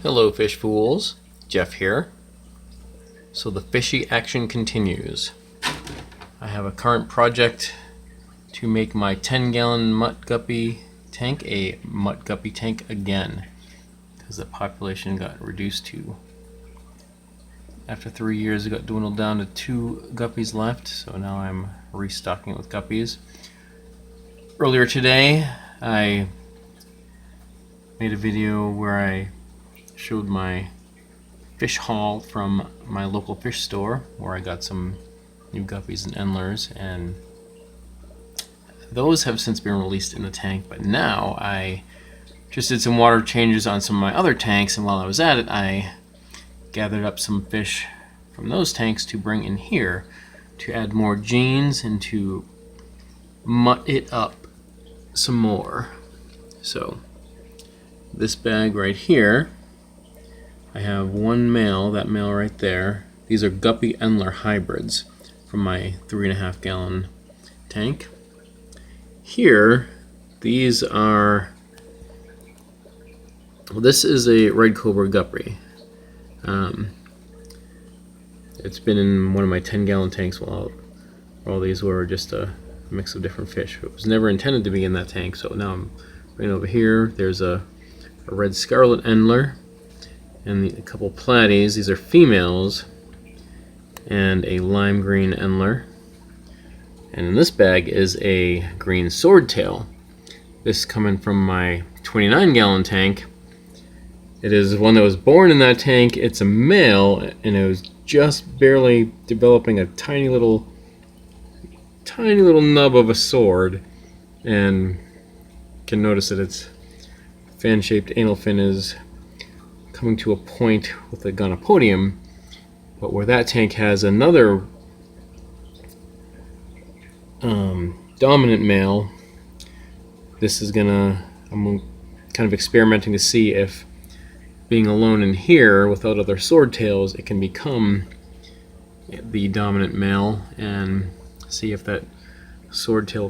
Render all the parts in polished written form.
Hello fish fools, Jeff here. So the fishy action continues. I have a current project to make my 10-gallon Mutt Guppy tank a Mutt Guppy tank again, because the population got reduced to, after 3 years it got dwindled down to 2 guppies left, so now I'm restocking it with guppies. Earlier today I made a video where I showed my fish haul from my local fish store, where I got some new Guppies and Endlers, and those have since been released in the tank. But now I just did some water changes on some of my other tanks, and while I was at it I gathered up some fish from those tanks to bring in here to add more genes and to mutt it up some more. So this bag right here, I have one male, that male right there. These are Guppy Endler hybrids from my 3.5 gallon tank. Here, these are, well, this is a red cobra guppy. It's been in one of my 10-gallon tanks while all these were just a mix of different fish. It was never intended to be in that tank, so now I'm bringing it over here. There's a red scarlet Endler and a couple platies. These are females, and a lime green Endler. And in this bag is a green swordtail. This coming from my 29-gallon tank. It is one that was born in that tank. It's a male, and it was just barely developing a tiny little nub of a sword, and you can notice that its fan-shaped anal fin is coming to a point with the gonopodium, but where that tank has another dominant male, this is I'm kind of experimenting to see if being alone in here without other swordtails, it can become the dominant male, and see if that swordtail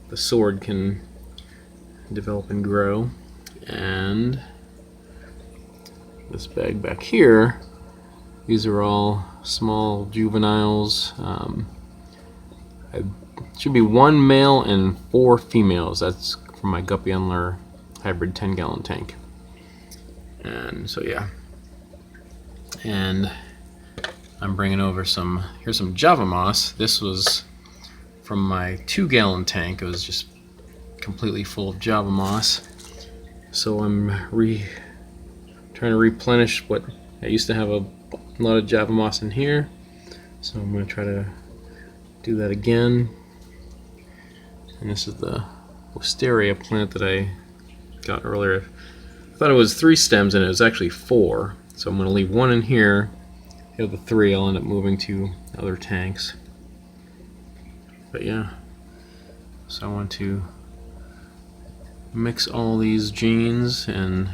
the sword can develop and grow. And this bag back here, these are all small juveniles. It should be 1 male and 4 females. That's from my Guppy Endler hybrid 10-gallon tank. And so yeah, and I'm bringing over here's some Java moss. This was from my 2-gallon tank. It was just completely full of Java moss. So I'm trying to replenish what I used to have a lot of Java moss in here. So I'm going to try to do that again. And this is the wisteria plant that I got earlier. I thought it was 3 stems, and it was actually 4. So I'm going to leave 1 in here. The other 3 I'll end up moving to other tanks. But yeah, so I want to mix all these genes and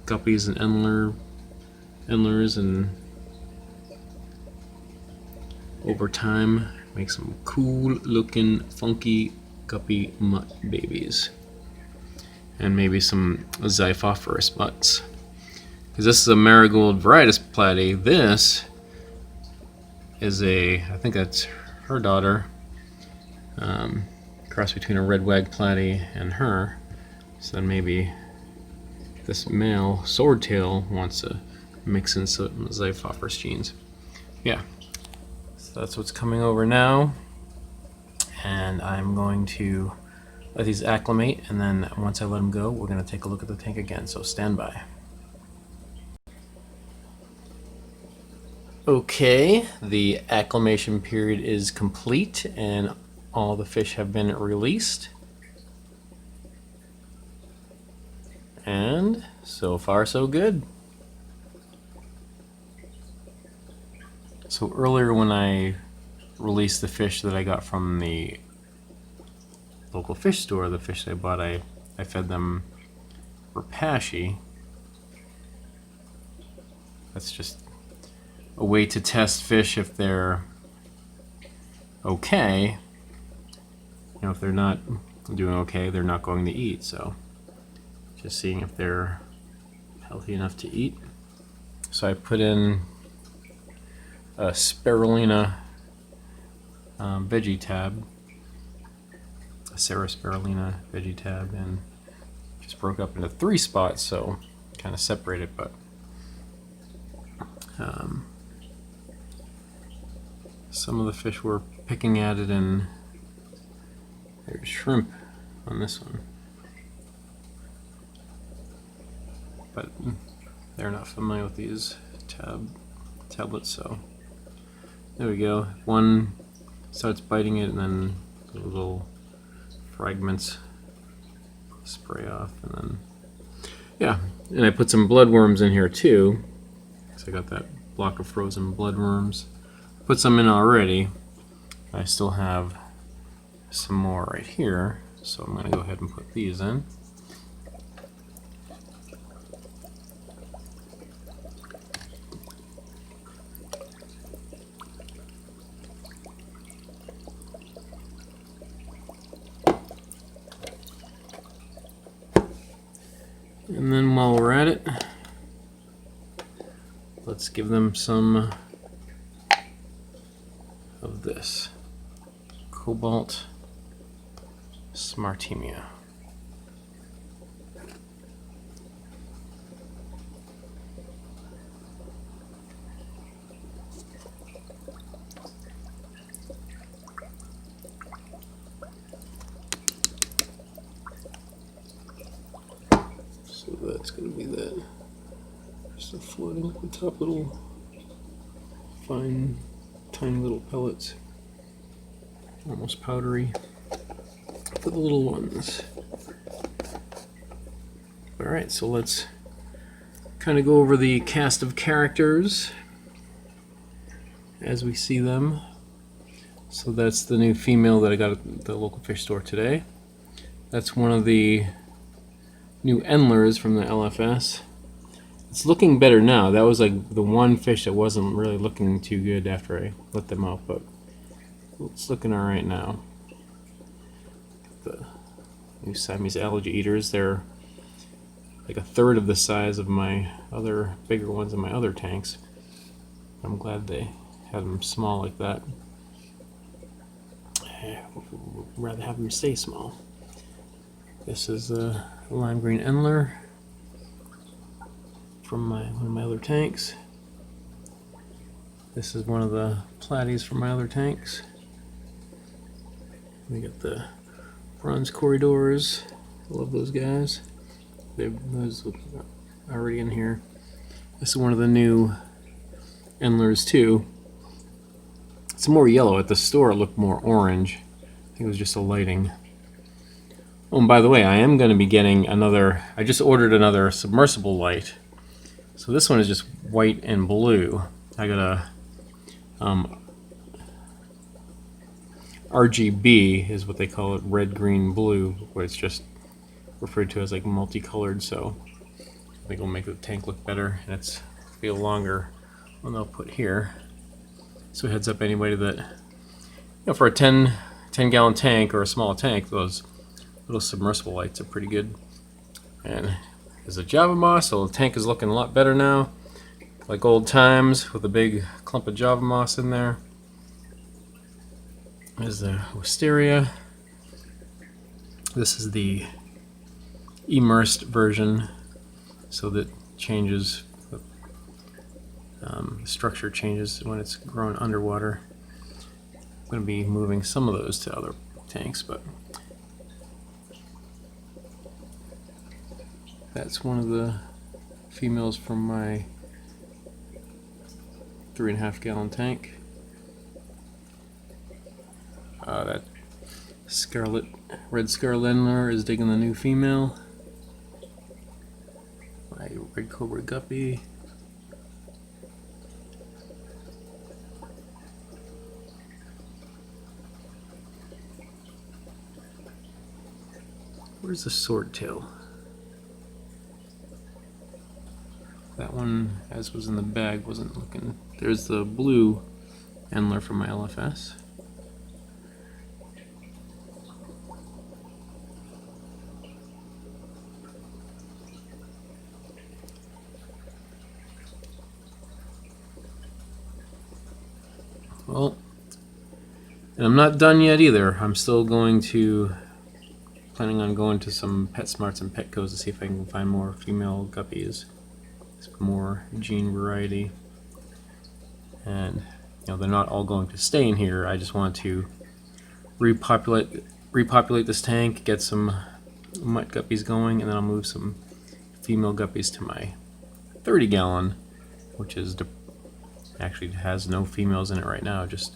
Guppies and Endlers, and over time make some cool looking funky guppy mutt babies, and maybe some xiphophorus mutts, because this is a marigold variatus platy. This is I think that's her daughter, cross between a red wag platy and her. So then maybe this male swordtail wants to mix in some xiphophorus genes. Yeah, so that's what's coming over now, and I'm going to let these acclimate, and then once I let them go, we're going to take a look at the tank again, so stand by. Okay, the acclimation period is complete and all the fish have been released. And so far so good. So earlier when I released the fish that I got from the local fish store, the fish I bought, I fed them rapashi. That's just a way to test fish if they're okay. You know, if they're not doing okay, they're not going to eat. So just seeing if they're healthy enough to eat. So I put in a spirulina veggie tab, a Sarah spirulina veggie tab, and just broke up into 3 spots, so kind of separated. But some of the fish were picking at it, and there's shrimp on this one, but they're not familiar with these tablets, so there we go. One starts biting it, and then the little fragments spray off, and then yeah, and I put some bloodworms in here too, so I got that block of frozen bloodworms. Put some in already. I still have some more right here, so I'm going to go ahead and put these in. And then while we're at it, let's give them some of this cobalt smartemia. So that's going to be that. Just floating at the top, little fine, tiny little pellets, almost powdery for the little ones. Alright, so let's kind of go over the cast of characters as we see them. So that's the new female that I got at the local fish store today. That's one of the new Endlers from the LFS. It's looking better now. That was like the one fish that wasn't really looking too good after I let them out, but it's looking alright now. The new Siamese algae eaters, they're like 1/3 of the size of my other bigger ones in my other tanks. I'm glad they have them small like that. I'd rather have them stay small. This is a lime green Endler from one of my other tanks. This is one of the platies from my other tanks. We got the bronze corridors. I love those guys. Those are already in here. This is one of the new Endlers too. It's more yellow. At the store it looked more orange. I think it was just a lighting. Oh, and by the way, I am going to be getting another, I just ordered another submersible light. So this one is just white and blue. I got a RGB is what they call it, red, green, blue, where it's just referred to as like multicolored, so I think it'll make the tank look better, and it's feel longer one I'll put here. So heads up anybody that, you know, for a 10 gallon tank or a small tank, those little submersible lights are pretty good. And there's a Java moss, so the tank is looking a lot better now, like old times with a big clump of Java moss in there. There's the wisteria. This is the immersed version, so that changes, the structure changes when it's grown underwater. I'm going to be moving some of those to other tanks, but that's one of the females from my 3.5 gallon tank. That red scarlet Endler is digging the new female. My red cobra guppy. Where's the swordtail? That one, as was in the bag, wasn't looking. There's the blue Endler from my LFS. Well, and I'm not done yet either. I'm still planning on going to some PetSmarts and Petcos to see if I can find more female guppies, some more gene variety. And they're not all going to stay in here. I just want to repopulate this tank, get some mutt guppies going, and then I'll move some female guppies to my 30-gallon, which is actually has no females in it right now, just